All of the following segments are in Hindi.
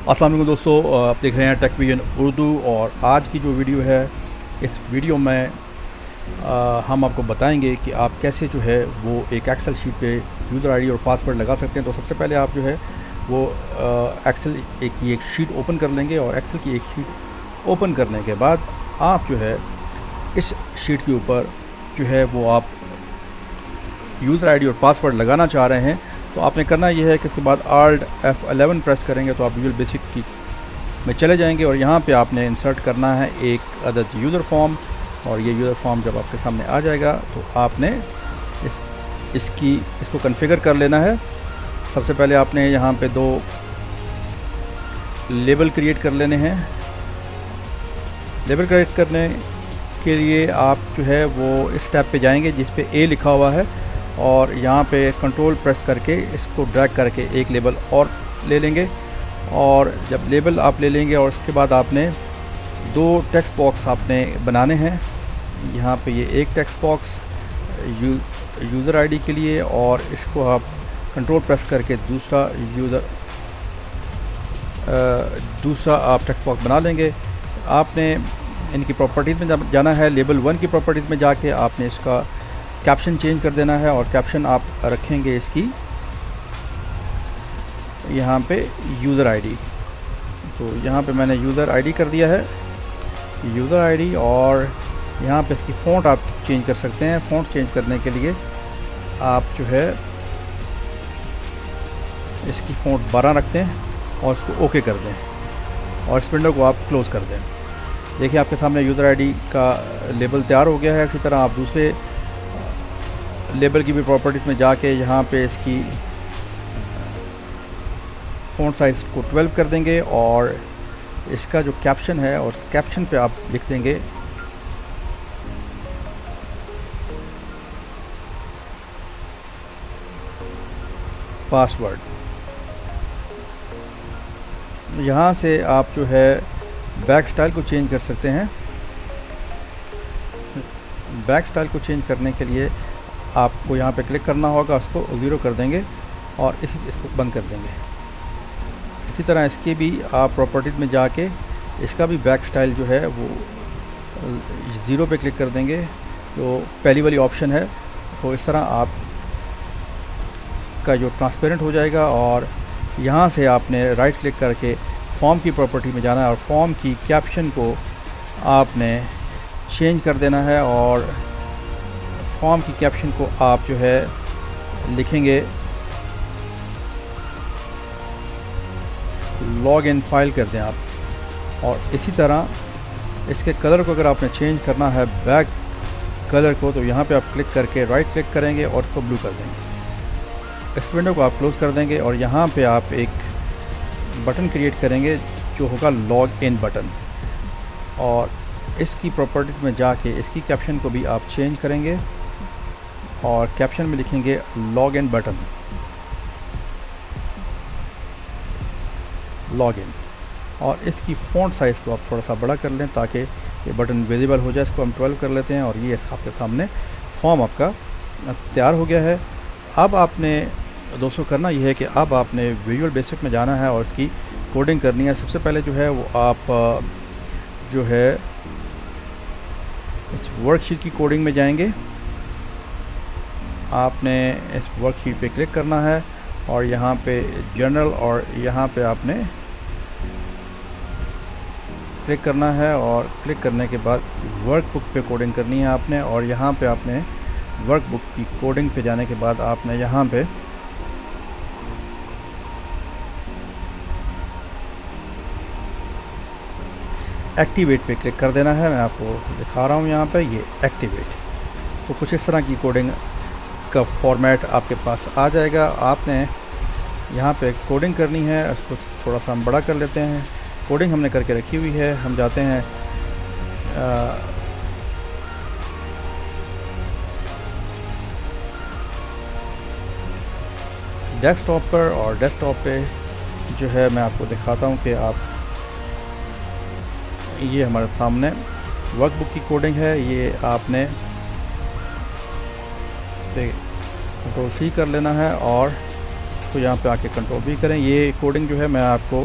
अस्सलाम वालेकुम दोस्तों, आप देख रहे हैं टेक विजन उर्दू। और आज की जो वीडियो है, इस वीडियो में हम आपको बताएंगे कि आप कैसे जो है वो एक एक्सेल शीट पे यूज़र आईडी और पासवर्ड लगा सकते हैं। तो सबसे पहले आप जो है वो एक्सेल की एक शीट ओपन कर लेंगे और एक्सेल की एक शीट ओपन करने के बाद आप जो है इस शीट के ऊपर जो है वो आप यूज़र आईडी और पासवर्ड लगाना चाह रहे हैं। तो आपने करना ये है कि इसके बाद Alt F11 प्रेस करेंगे तो आप विजुअल बेसिक की में चले जाएंगे और यहाँ पे आपने इंसर्ट करना है एक अदद यूज़र फॉर्म। और ये यूज़र फॉर्म जब आपके सामने आ जाएगा तो आपने इसको कॉन्फ़िगर कर लेना है। सबसे पहले आपने यहाँ पे 2 लेबल क्रिएट कर लेने हैं। लेबल क्रिएट करने के लिए आप जो है वो इस टैब पे जाएंगे जिस पे A लिखा हुआ है और यहाँ पे कंट्रोल प्रेस करके इसको ड्रैग करके एक लेबल और ले लेंगे। और जब लेबल आप ले लेंगे और उसके बाद आपने 2 टेक्स्ट बॉक्स आपने बनाने हैं। यहाँ पे ये एक टेक्स्ट बॉक्स यूज़र आईडी के लिए और इसको आप कंट्रोल प्रेस करके दूसरा आप टेक्स्ट बॉक्स बना लेंगे। आपने इनकी प्रॉपर्टीज़ में जाना है। लेबल 1 की प्रॉपर्टीज़ में जाके आपने इसका कैप्शन चेंज कर देना है और कैप्शन आप रखेंगे इसकी यहाँ पे यूज़र आईडी। तो यहाँ पे मैंने यूज़र आईडी कर दिया है, यूज़र आईडी। और यहाँ पे इसकी फ़ॉन्ट आप चेंज कर सकते हैं। फ़ॉन्ट चेंज करने के लिए आप जो है इसकी फ़ॉन्ट 12 रखते हैं और इसको ओके कर दें और इस विंडो को आप क्लोज़ कर दें। देखिए आपके सामने यूज़र आईडी का लेबल तैयार हो गया है। इसी तरह आप दूसरे लेबल की भी प्रॉपर्टीज़ में जाके यहाँ पे इसकी फ़ॉन्ट साइज़ को 12 कर देंगे और इसका जो कैप्शन है और कैप्शन पे आप लिख देंगे पासवर्ड। यहाँ से आप जो है बैक स्टाइल को चेंज कर सकते हैं। बैक स्टाइल को चेंज करने के लिए आपको यहाँ पे क्लिक करना होगा, उसको 0 कर देंगे और इसको बंद कर देंगे। इसी तरह इसकी भी आप प्रॉपर्टीज़ में जाके इसका भी बैक स्टाइल जो है वो 0 पे क्लिक कर देंगे, जो पहली वाली ऑप्शन है। तो इस तरह आप का जो ट्रांसपेरेंट हो जाएगा। और यहाँ से आपने राइट क्लिक करके फॉर्म की प्रॉपर्टी में जाना है और फॉर्म की कैप्शन को आपने चेंज कर देना है और फॉर्म की कैप्शन को आप जो है लिखेंगे लॉग इन फाइल कर दें आप। और इसी तरह इसके कलर को अगर आपने चेंज करना है बैक कलर को, तो यहाँ पे आप क्लिक करके राइट क्लिक करेंगे और इसको ब्लू कर देंगे। इस विंडो को आप क्लोज़ कर देंगे और यहाँ पे आप एक बटन क्रिएट करेंगे जो होगा लॉग इन बटन। और इसकी प्रॉपर्टीज़ में जाके इसकी कैप्शन को भी आप चेंज करेंगे और कैप्शन में लिखेंगे log in button, log in. और इसकी फ़ॉन्ट साइज़ को आप थोड़ा सा बड़ा कर लें ताकि ये बटन विजिबल हो जाए। इसको हम 12 कर लेते हैं और ये आपके सामने फॉर्म आपका तैयार हो गया है। अब आपने दोस्तों करना यह है कि अब आपने विजुअल बेसिक में जाना है और इसकी कोडिंग करनी है। सबसे पहले जो है वो आप जो है इस वर्कशीट की कोडिंग में जाएंगे। आपने इस वर्कशीट पे क्लिक करना है और यहाँ पे जनरल और यहाँ पे आपने क्लिक करना है और क्लिक करने के बाद वर्कबुक पे कोडिंग करनी है आपने। और यहाँ पे आपने वर्कबुक की कोडिंग पे जाने के बाद आपने यहाँ पे एक्टिवेट पे क्लिक कर देना है। मैं आपको दिखा रहा हूँ यहाँ पे ये एक्टिवेट। तो कुछ इस तरह की कोडिंग का फॉर्मेट आपके पास आ जाएगा। आपने यहाँ पे कोडिंग करनी है, इसको थोड़ा सा हम बड़ा कर लेते हैं। कोडिंग हमने करके रखी हुई है। हम जाते हैं डेस्कटॉप पर और डेस्कटॉप पे जो है मैं आपको दिखाता हूँ कि आप ये हमारे सामने वर्कबुक की कोडिंग है। ये आपने कंट्रोल सी कर लेना है और इसको यहाँ पे आके कंट्रोल भी करें। ये कोडिंग जो है मैं आपको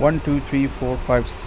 1 2 3 4 5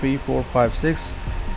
3 4 5 6،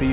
3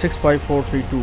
6 5 4 3 2